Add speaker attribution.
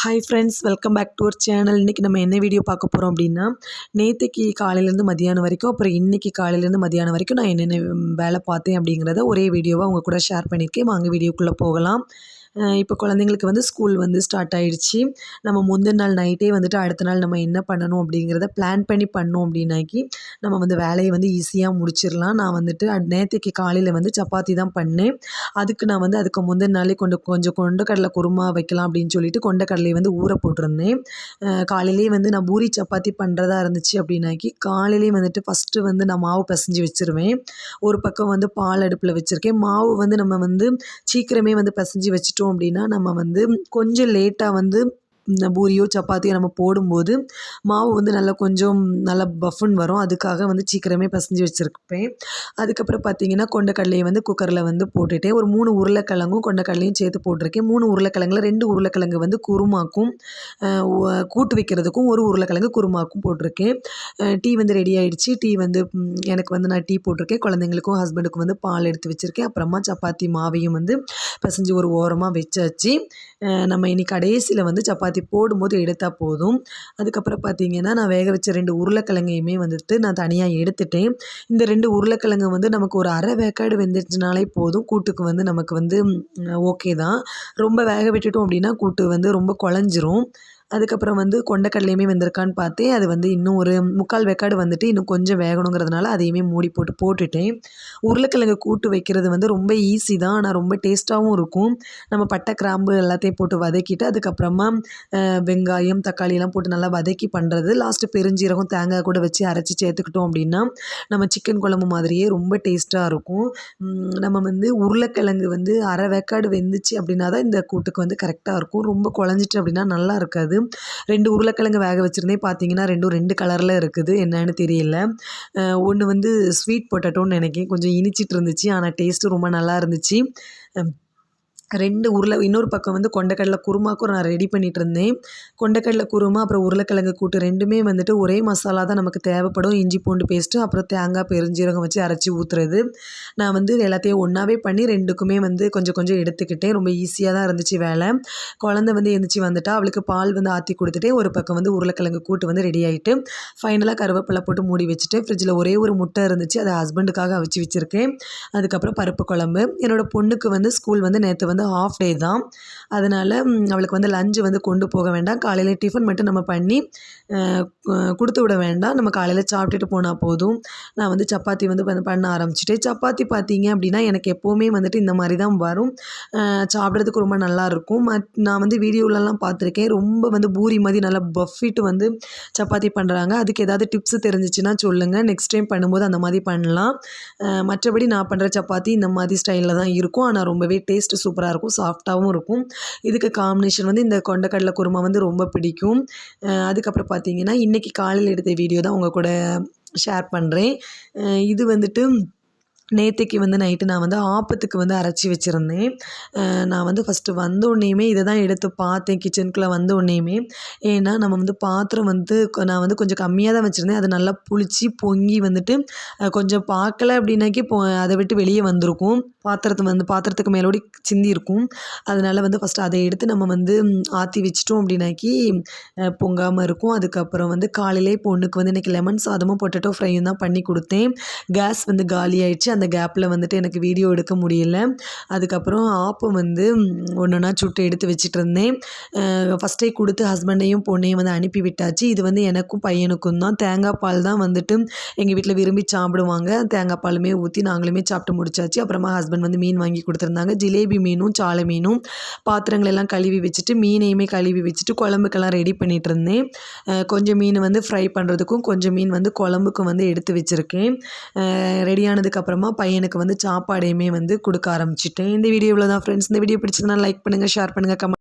Speaker 1: Hi friends, welcome back to our channel. இன்றைக்கி நம்ம என்ன வீடியோ பார்க்க போகிறோம் அப்படின்னா, நேற்றுக்கு காலையிலேருந்து மதியானம் வரைக்கும், அப்புறம் இன்றைக்கி காலையிலேருந்து மதியானம் வரைக்கும் நான் என்னென்ன வேலை பார்த்தேன் அப்படிங்கிறத ஒரே வீடியோவாக உங்கள் கூட ஷேர் பண்ணியிருக்கேன். வாங்க வீடியோக்குள்ளே போகலாம். இப்போ குழந்தைங்களுக்கு வந்து ஸ்கூல் வந்து ஸ்டார்ட் ஆகிடுச்சு. நம்ம முந்தின நாள் நைட்டே வந்துட்டு அடுத்த நாள் நம்ம என்ன பண்ணணும் அப்படிங்கிறத பிளான் பண்ணி பண்ணோம் அப்படின்னாக்கி நம்ம வந்து வேலையை வந்து ஈஸியாக முடிச்சிடலாம். நான் வந்துட்டு நேற்றுக்கு காலையில் வந்து சப்பாத்தி தான் பண்ணேன். அதுக்கு முந்தின நாளே கொஞ்சம் கொண்டக்கடலை குருமா வைக்கலாம் அப்படின்னு சொல்லிட்டு கொண்டக்கடலையை வந்து ஊற போட்டிருந்தேன். காலையிலேயே வந்து நான் பூரி சப்பாத்தி பண்ணுறதா இருந்துச்சு அப்படின்னாக்கி காலையிலேயே வந்துட்டு ஃபஸ்ட்டு வந்து நான் மாவு பிசைஞ்சு வச்சுருவேன். ஒரு பக்கம் வந்து பால் அடுப்பில் வச்சுருக்கேன். மாவு வந்து நம்ம வந்து சீக்கிரமே வந்து பிசைஞ்சு வச்சுட்டோம் அப்படின்னா நம்ம வந்து கொஞ்சம் லேட்டாக வந்து இந்த பூரியோ சப்பாத்தியோ நம்ம போடும்போது மாவு வந்து நல்லா பஃப்னு வரும். அதுக்காக வந்து சீக்கிரமே பிசைஞ்சு வச்சுருப்பேன். அதுக்கப்புறம் பார்த்திங்கன்னா கொண்டக்கடலையை வந்து குக்கரில் வந்து போட்டுட்டேன். ஒரு 3 உருளைக்கிழங்கும் கொண்டக்கடலையும் சேர்த்து போட்டிருக்கேன். 3 உருளைக்கிழங்குல 2 உருளைக்கிழங்கு வந்து குருமாக்கும் கூட்டு வைக்கிறதுக்கும் 1 உருளைக்கிழங்கு குருமாக்கும் போட்டிருக்கேன். டீ வந்து ரெடி ஆகிடுச்சு. டீ வந்து எனக்கு வந்து நான் டீ போட்டிருக்கேன். குழந்தைங்களுக்கும் ஹஸ்பண்டுக்கும் வந்து பால் எடுத்து வச்சுருக்கேன். அப்புறமா சப்பாத்தி மாவையும் வந்து பிசைஞ்சு ஒரு ஓரமாக வச்சாச்சு. நம்ம இனி கடைசியில் வந்து சப்பாத்தி போடும்போது எடுத்தால் போதும். அதுக்கப்புறம் பார்த்திங்கன்னா நான் வேக வச்ச 2 உருளைக்கிழங்கையுமே வந்துட்டு நான் தனியாக எடுத்துட்டேன். இந்த 2 உருளைக்கிழங்கு வந்து நமக்கு ஒரு அரை வேக்காடு வெந்துச்சுனாலே போதும். கூட்டுக்கு வந்து நமக்கு வந்து ஓகே தான். ரொம்ப வேக விட்டுட்டோம் அப்படின்னா கூட்டு வந்து ரொம்ப குழஞ்சிரும். அதுக்கப்புறம் வந்து கொண்டக்கடலையுமே வெந்திருக்கான்னு பார்த்தேன். அது வந்து இன்னும் ஒரு 3/4 வேக்காடு வந்துட்டு இன்னும் கொஞ்சம் வேகணுங்கிறதுனால அதையுமே மூடி போட்டுட்டேன். உருளைக்கிழங்கு கூட்டு வைக்கிறது வந்து ரொம்ப ஈஸி தான். ஆனால் ரொம்ப டேஸ்ட்டாகவும் இருக்கும். நம்ம பட்டை, கிராம்பு எல்லாத்தையும் போட்டு வதக்கிட்டு அதுக்கப்புறமா வெங்காயம், தக்காளியெல்லாம் போட்டு நல்லா வதக்கி பண்ணுறது. லாஸ்ட்டு பெருஞ்சீரகம், தேங்காய் கூட வச்சு அரைச்சி சேர்த்துக்கிட்டோம் அப்படின்னா நம்ம சிக்கன் குழம்பு மாதிரியே ரொம்ப டேஸ்ட்டாக இருக்கும். நம்ம வந்து உருளைக்கிழங்கு வந்து அரை வேக்காடு வெந்துச்சு அப்படின்னா தான் இந்த கூட்டுக்கு வந்து கரெக்டாக இருக்கும். ரொம்ப குழஞ்சிட்டு அப்படின்னா நல்லா இருக்காது. 2 உருளைக்கிழங்கு வேக வச்சுருந்தேன். பார்த்தீங்கன்னா 2ம் 2 கலரில் இருக்குது. என்னன்னு தெரியல. ஒன்று வந்து ஸ்வீட் பொட்டேட்டோன்னு நினைக்கிறேன். கொஞ்சம் இனிச்சிட்டு இருந்துச்சு. ஆனால் டேஸ்ட்டு ரொம்ப நல்லா இருந்துச்சு. 2 இன்னொரு பக்கம் வந்து கொண்டக்கடலை குருமாக்கும் நான் ரெடி பண்ணிகிட்டு இருந்தேன். கொண்டக்கடலை குருமா அப்புறம் உருளைக்கிழங்கு கூட்டு 2மே வந்துட்டு ஒரே மசாலா தான் நமக்கு தேவைப்படும். இஞ்சி பூண்டு பேஸ்ட்டு அப்புறம் தேங்காய், பெருஞ்சீரகம் வச்சு அரைச்சி ஊற்றுறது. நான் வந்து எல்லாத்தையும் ஒன்றாவே பண்ணி 2க்குமே வந்து கொஞ்சம் கொஞ்சம் எடுத்துக்கிட்டேன். ரொம்ப ஈஸியாக தான் இருந்துச்சு வேலை. குழந்தை வந்து எழுந்திரிச்சி வந்துட்டா. அவளுக்கு பால் வந்து ஆற்றி கொடுத்துட்டேன். ஒரு பக்கம் வந்து உருளைக்கிழங்கு கூட்டு வந்து ரெடி ஆகிட்டு ஃபைனலாக கருவேப்பிலை போட்டு மூடி வச்சுட்டு ஃப்ரிட்ஜில் ஒரே ஒரு முட்டை இருந்துச்சு. அதை ஹஸ்பண்டுக்காக அவிச்சு வச்சுருக்கேன். அதுக்கப்புறம் பருப்பு குழம்பு. என்னோடய பொண்ணுக்கு வந்து ஸ்கூல் வந்து நேற்று வந்து ஹாஃப் டே தான். அதனால் அவளுக்கு வந்து லஞ்சு வந்து கொண்டு போக வேண்டாம். காலையில் டிஃபன் மட்டும் நம்ம பண்ணி கொடுத்து விட வேண்டாம். நம்ம காலையில் சாப்பிட்டுட்டு போனால் போதும். நான் வந்து சப்பாத்தி வந்து பண்ண ஆரம்பிச்சிட்டேன். சப்பாத்தி பார்த்தீங்க அப்படின்னா எனக்கு எப்போவுமே வந்துட்டு இந்த மாதிரி தான் வரும். சாப்பிட்றதுக்கு ரொம்ப நல்லாயிருக்கும். நான் வந்து வீடியோலலாம் பார்த்துருக்கேன். ரொம்ப வந்து பூரி மாதிரி நல்லா பஃபிட்டு வந்து சப்பாத்தி பண்ணுறாங்க. அதுக்கு ஏதாவது டிப்ஸு தெரிஞ்சிச்சுன்னா சொல்லுங்கள். நெக்ஸ்ட் டைம் பண்ணும்போது அந்த மாதிரி பண்ணலாம். மற்றபடி நான் பண்ணுற சப்பாத்தி இந்த மாதிரி ஸ்டைலில் தான் இருக்கும். ஆனால் ரொம்பவே டேஸ்ட்டு சூப்பராக இருக்கும். சாஃப்டாகவும் இருக்கும். இதுக்கு காம்பினேஷன் வந்து இந்த கொண்டக்கடலை குருமா வந்து ரொம்ப பிடிக்கும். அதுக்கப்புறம் பார்த்தீங்கன்னா இன்றைக்கி காலையில் எடுத்த வீடியோ தான் உங்கள் கூட ஷேர் பண்ணுறேன். இது வந்துட்டு நேற்றைக்கு வந்து நைட்டு நான் வந்து ஆப்பத்துக்கு வந்து அரைச்சி வச்சுருந்தேன். நான் வந்து ஃபஸ்ட்டு வந்தோடனேயுமே இதை தான் எடுத்து பார்த்தேன் கிச்சனுக்குள்ளே வந்தோடனேயுமே. ஏன்னா நம்ம வந்து பாத்திரம் வந்து நான் வந்து கொஞ்சம் கம்மியாக தான் வச்சுருந்தேன். அது நல்லா புளிச்சு பொங்கி வந்துட்டு கொஞ்சம் பார்க்கல அப்படின்னாக்கி அதை விட்டு வெளியே வந்திருக்கும். பாத்திரத்துக்கு மேலோடி சிந்தியிருக்கும். அதனால் வந்து ஃபஸ்ட்டு அதை எடுத்து நம்ம வந்து ஆற்றி வச்சிட்டோம் அப்படின்னாக்கி பொங்காமல் இருக்கும். அதுக்கப்புறம் வந்து காலையிலே பொண்ணுக்கு வந்து இன்றைக்கி லெமன் சாதமும் பொட்டேட்டோ ஃப்ரையும் தான் பண்ணி கொடுத்தேன். கேஸ் வந்து காலி ஆயிடுச்சு. அந்த கேப்பில் வந்துட்டு எனக்கு வீடியோ எடுக்க முடியல. அதுக்கப்புறம் ஆப்பம் வந்து ஒன்றா சுட்டு எடுத்து வச்சுட்டு இருந்தேன். ஃபஸ்ட்டே கொடுத்து ஹஸ்பண்டையும் பொண்ணையும் வந்து அனுப்பி விட்டாச்சு. இது வந்து எனக்கும் பையனுக்கும் தான். தேங்காய் பால் தான் வந்துட்டு எங்கள் வீட்டில் விரும்பி சாப்பிடுவாங்க. தேங்காய் பாலுமே ஊற்றி நாங்களுமே சாப்பிட்டு முடிச்சாச்சு. அப்புறமா ஹஸ்பண்ட் வந்து மீன் வாங்கி கொடுத்துருந்தாங்க. ஜிலேபி மீனும் சாலை மீனும் பாத்திரங்களெல்லாம் கழுவி வச்சுட்டு மீனையுமே கழுவி வச்சுட்டு குழம்புக்கெல்லாம் ரெடி பண்ணிகிட்டு இருந்தேன். கொஞ்சம் மீன் வந்து ஃப்ரை பண்ணுறதுக்கும் கொஞ்சம் மீன் வந்து குழம்புக்கும் வந்து எடுத்து வச்சுருக்கேன். ரெடியானதுக்கப்புறமா பையனுக்கு வந்து சாப்பாடையுமே வந்து கொடுக்க ஆரம்பிச்சிட்டேன். இந்த வீடியோவில் தான் ஃப்ரெண்ட்ஸ். இந்த வீடியோ பிடிச்சதுன்னா லைக் பண்ணுங்கள், ஷேர் பண்ணுங்கள், கமெண்ட்